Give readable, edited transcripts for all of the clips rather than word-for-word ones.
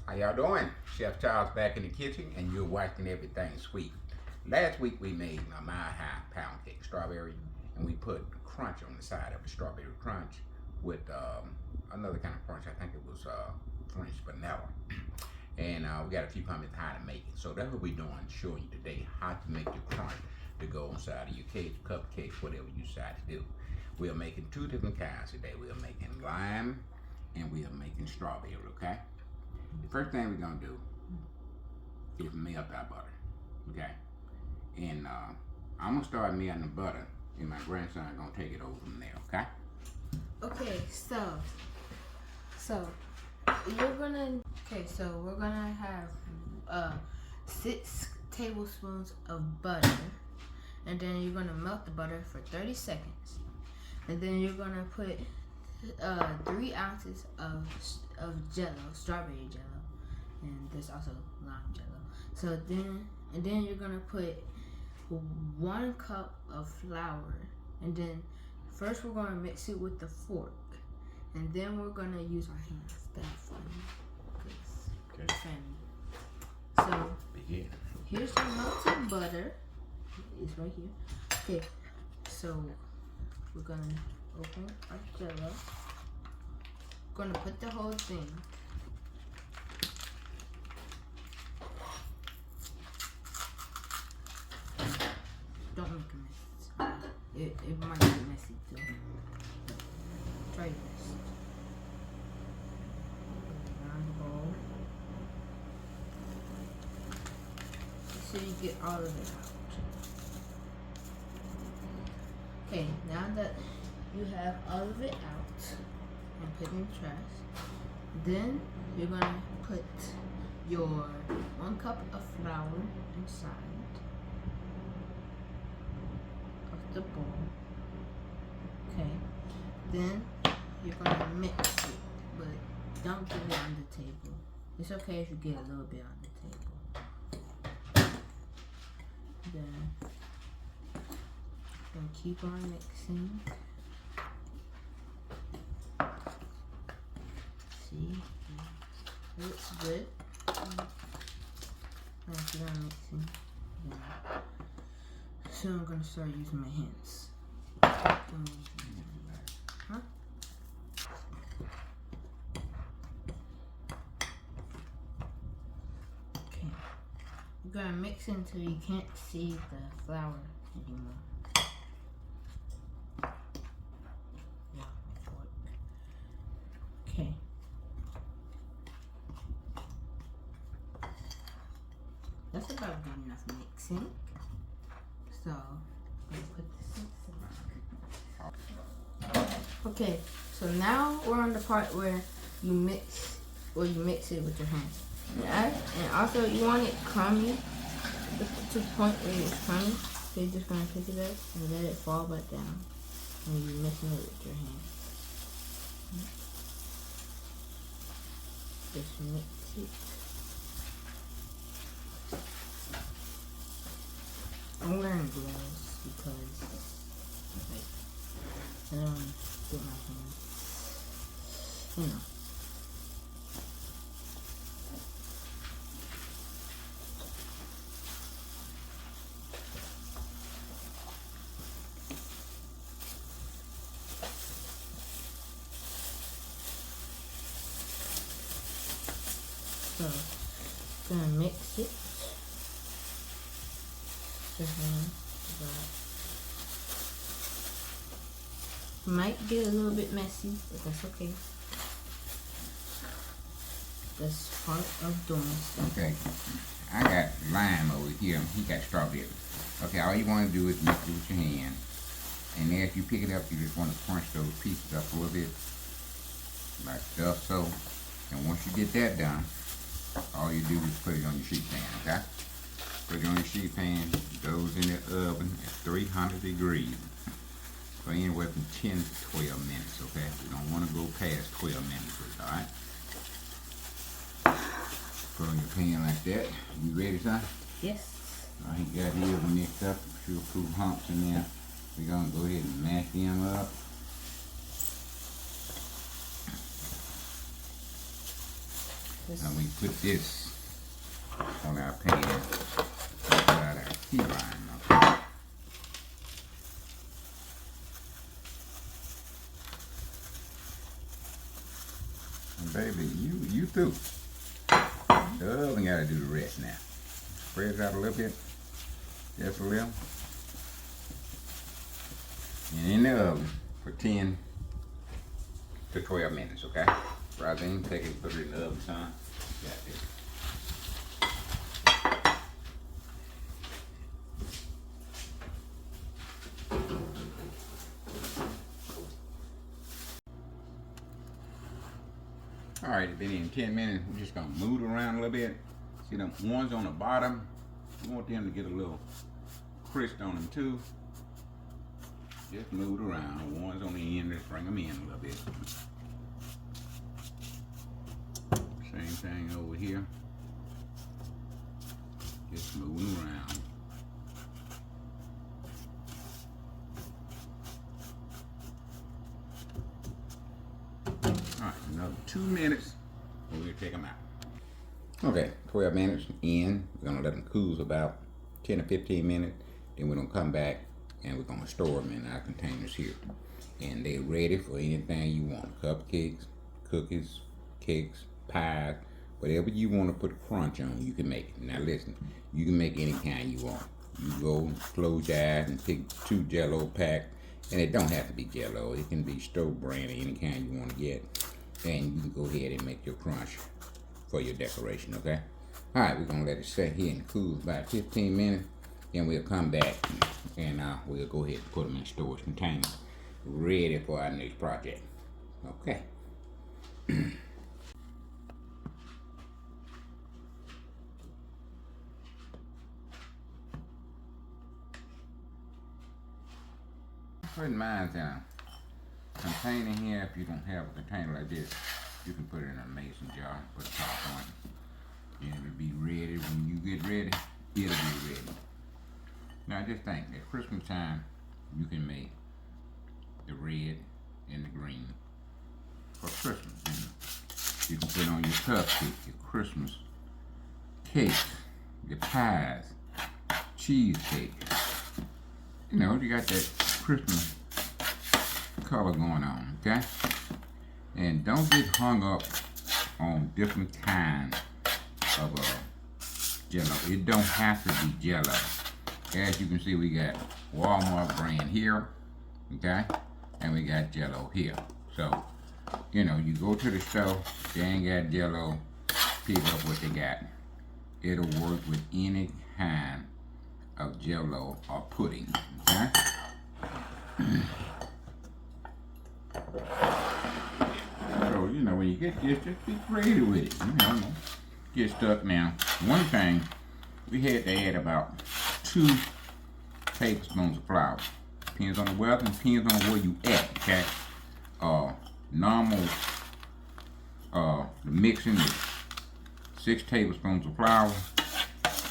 How y'all doing? Chef Charles back in the kitchen, and you're watching Everything Sweet. Last week we made a mile-high pound cake strawberry, and we put crunch on the side of the strawberry crunch with another kind of crunch. I think it was French vanilla. And we got a few comments how to make it. So that's what we're doing, showing you today how to make your crunch to go inside of your cake, cupcakes, whatever you decide to do. We are making two different kinds today. We are making lime and we are making strawberry, okay? The first thing we're gonna do is melt our butter, okay? And I'm gonna start melting the butter, and my grandson gonna take it over from there, okay? Okay, so we're gonna have 6 tablespoons of butter, and then you're gonna melt the butter for 30 seconds, and then you're gonna put 3 ounces of Jell-O, strawberry Jell-O, and there's also lime Jell-O. So then you're gonna put 1 cup of flour, and then first we're gonna mix it with the fork, and then we're gonna use our hands. That's funny. So here's the melted butter. It's right here. Okay, so we're gonna open our Jell-O. Gonna put the whole thing. Don't make a mess. It might be messy too. Try your best. Around the bowl. So you get all of it out. Okay, now that you have all of it out and put in the trash, then you're gonna put your 1 cup of flour inside of the bowl. Okay, then you're gonna mix it, but don't get it on the table. It's okay if you get a little bit on the table. Then keep on mixing. See, it looks good. Now keep on mixing. Yeah. So I'm gonna start using my hands. Huh? Okay. You're gonna mix until you can't see the flour anymore. Okay. That's about good enough mixing. So, let's put this in. Okay, so now we're on the part where you mix it with your hands. And also, you want it crummy to the point where it's crummy. So you're just gonna pick it up and let it fall back down. And you're mixing it with your hands. Just mix it. I'm wearing gloves because I don't want to get my hands, you know. So, gonna mix it. Might get a little bit messy, but that's okay. That's part of doing stuff. Okay, I got lime over here. He got strawberry. Okay, all you want to do is mix it with your hand, and then as you pick it up, you just want to crunch those pieces up a little bit, like stuff so. And once you get that done, all you do is put it on your sheet pan, okay? Put it on your sheet pan, it goes in the oven at 300 degrees for anywhere from 10 to 12 minutes, okay? You don't want to go past 12 minutes with it, alright? Put on your pan like that. You ready, son? Yes. Alright, you got these mixed up, a few fruit humps in there. We're going to go ahead and mash them up. And we put this on our pan inside our key line. Okay? And baby, you through. The oven gotta do the rest now. Spread it out a little bit. Just a little. And in the oven for 10 to 12 minutes, okay? Rosine, take it, put it in the oven, son. Got this. Alright, it's been in 10 minutes. We're just gonna move it around a little bit. See them ones on the bottom? You want them to get a little crisp on them too. Just move it around. The ones on the end, just bring them in a little bit. Same thing over here. Just moving around. Alright, another 2 minutes and we'll take them out. Okay, 12 minutes in. We're gonna let them cool for about 10 or 15 minutes. Then we're gonna come back and we're gonna store them in our containers here. And they're ready for anything you want. Cupcakes, cookies, cakes, pies, whatever you want to put crunch on, you can make it. Now listen, you can make any kind you want. You go close your eyes and pick 2 Jell-O packs, and it don't have to be Jell-O. It can be store brand or any kind you want to get. And you can go ahead and make your crunch for your decoration, okay? All right, we're gonna let it sit here and cool about 15 minutes. Then we'll come back and we'll go ahead and put them in storage containers, ready for our next project. Okay. Put mine in a container here. If you don't have a container like this, you can put it in a mason jar, put a top on it, and it'll be ready. When you get ready, it'll be ready. Now just think, at Christmas time, you can make the red and the green for Christmas. And you can put on your cupcakes, your Christmas cakes, your pies, cheesecake. You know, you got that Christmas color going on, okay? And don't get hung up on different kinds of Jell-O. It don't have to be Jell-O. As you can see, we got Walmart brand here, okay? And we got Jell-O here. So, you know, you go to the store, they ain't got Jell-O, pick up what they got. It'll work with any kind of Jell-O or pudding, okay? So, you know, when you get this, just be creative with it. You know, get stuck now. One thing, we had to add about 2 tablespoons of flour. Depends on the weather and depends on where you at, okay? Normal, the mixing is 6 tablespoons of flour,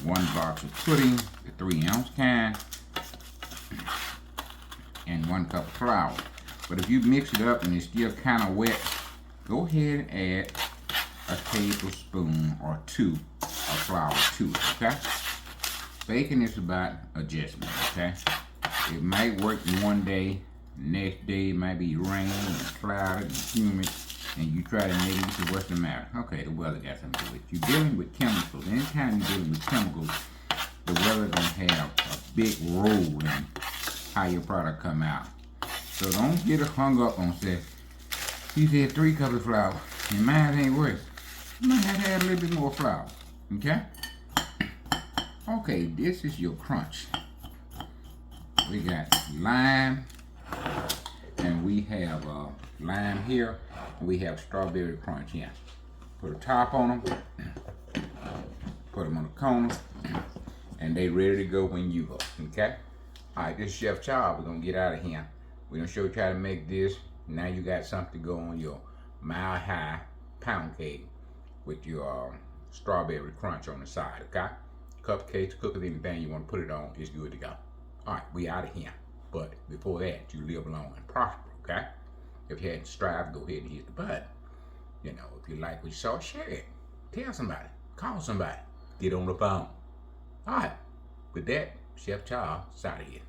1 box of pudding, the 3-ounce kind, and 1 cup of flour. But if you mix it up and it's still kind of wet, go ahead and add a tablespoon or 2 of flour to it, okay? Baking is about adjustment, okay? It might work one day, next day it might be raining and cloudy and humid, and you try to make it, so what's the matter? Okay, the weather got something to do with it. You're dealing with chemicals. Anytime you're dealing with chemicals, the weather gonna have a big role in how your product come out. So don't get hung up on say, he said 3 cups of flour, and mine ain't worth. You might have to add a little bit more flour, okay? Okay, this is your crunch. We got lime, and we have lime here, and we have strawberry crunch here. Put a top on them, put them on the corner, and they ready to go when you go, okay? All right, this is Chef Charles. We're gonna get out of here. We're gonna show you how to make this. Now you got something to go on your mile high pound cake with your strawberry crunch on the side, okay? Cupcakes, cookies, anything you want to put it on is good to go. All right, we out of here. But before that, you live long and prosper, okay? If you hadn't strive, go ahead and hit the button. You know, if you like what you saw, share it. Tell somebody. Call somebody. Get on the phone. All right. With that, Chef Charles is out of here.